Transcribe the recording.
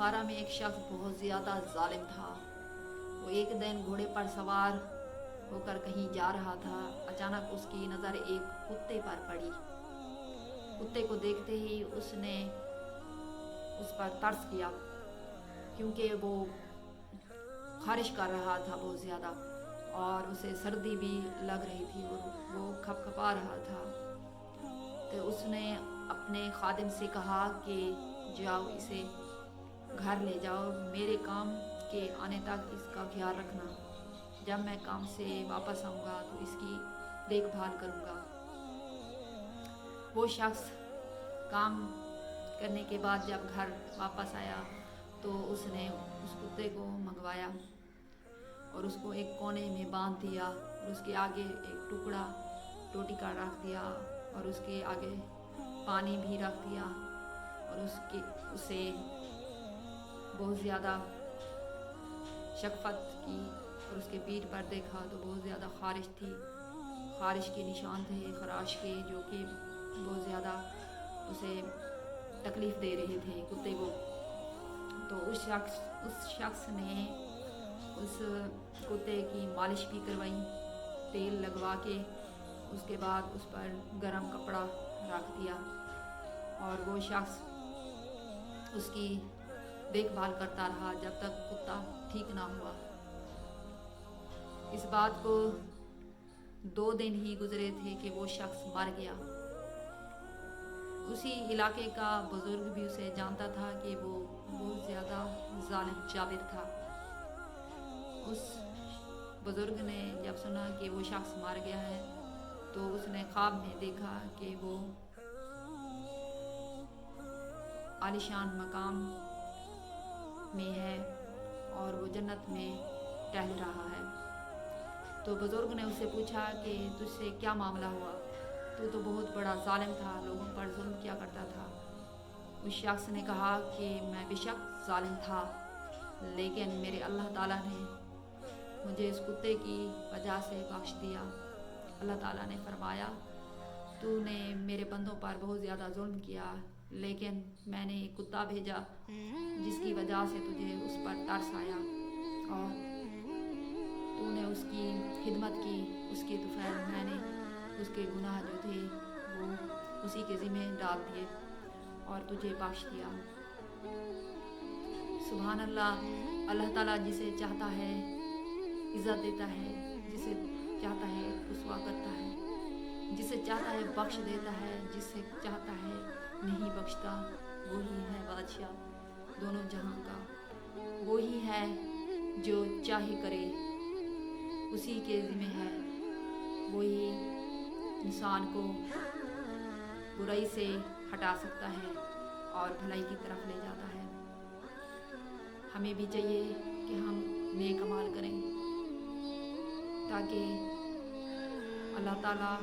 بخارا میں ایک شخص بہت زیادہ ظالم تھا۔ وہ ایک دن گھوڑے پر سوار ہو کر کہیں جا رہا تھا۔ اچانک اس کی نظر ایک کتے پر پڑی۔ کتے کو دیکھتے ہی اس نے اس پر ترس کیا، کیونکہ وہ خارش کر رہا تھا بہت زیادہ، اور اسے سردی بھی لگ رہی تھی اور وہ کھپکھپا رہا تھا۔ تو اس نے اپنے خادم سے کہا کہ جاؤ اسے گھر لے جاؤ، میرے کام کے آنے تک اس کا خیال رکھنا۔ جب میں کام سے واپس آؤں گا تو اس کی دیکھ بھال کروں گا۔ وہ شخص کام کرنے کے بعد جب گھر واپس آیا تو اس نے اس کتے کو منگوایا اور اس کو ایک کونے میں باندھ دیا، اور اس کے آگے ایک ٹکڑا روٹی کا رکھ دیا، اور اس کے آگے پانی بھی رکھ دیا، اور اسے بہت زیادہ شفقت کی، اور اس کے پیٹھ پر دیکھا تو بہت زیادہ خارش تھی، خارش کے نشان تھے خراش کے، جو کہ بہت زیادہ اسے تکلیف دے رہے تھے کتے کو۔ تو اس شخص نے اس کتے کی مالش بھی کروائی، تیل لگوا کے، اس کے بعد اس پر گرم کپڑا رکھ دیا، اور وہ شخص اس کی دیکھ بھال کرتا رہا جب تک کتا ٹھیک نہ ہوا۔ اس بات کو 2 دن ہی گزرے تھے کہ وہ شخص مر گیا۔ اسی علاقے کا بزرگ بھی اسے جانتا تھا کہ وہ بہت زیادہ ظالم جابر تھا۔ اس بزرگ نے جب سنا کہ وہ شخص مر گیا ہے تو اس نے خواب میں دیکھا کہ وہ عالیشان مقام میں ہے اور وہ جنت میں ٹہل رہا ہے۔ تو بزرگ نے اس سے پوچھا کہ تجھ سے کیا معاملہ ہوا؟ تو بہت بڑا ظالم تھا، لوگوں پر ظلم کیا کرتا تھا۔ اس شخص نے کہا کہ میں بے شک ظالم تھا، لیکن میرے اللہ تعالیٰ نے مجھے اس کتے کی وجہ سے بخش دیا۔ اللہ تعالیٰ نے فرمایا تو نے میرے بندوں پر بہت زیادہ ظلم کیا، لیکن میں نے ایک کتا بھیجا جس کی وجہ سے تجھے اس پر ترس آیا، اور تو نے اس کی خدمت کی، اس کے طفیل میں نے اس کے گناہ جو تھے وہ اسی کے ذمہ ڈال دیے اور تجھے بخش دیا۔ سبحان اللہ، اللہ تعالیٰ جسے چاہتا ہے عزت دیتا ہے، جسے چاہتا ہے رسوا کرتا ہے، جسے چاہتا ہے بخش دیتا ہے، جسے چاہتا ہے نہیں بخشتا۔ وہی ہے بادشاہ دونوں جہاں کا، وہی ہے جو چاہے کرے اسی کے ذمہ ہے، وہی انسان کو برائی سے ہٹا سکتا ہے اور بھلائی کی طرف لے جاتا ہے۔ ہمیں بھی چاہیے کہ ہم نیک اعمال کریں تاکہ اللہ تعالیٰ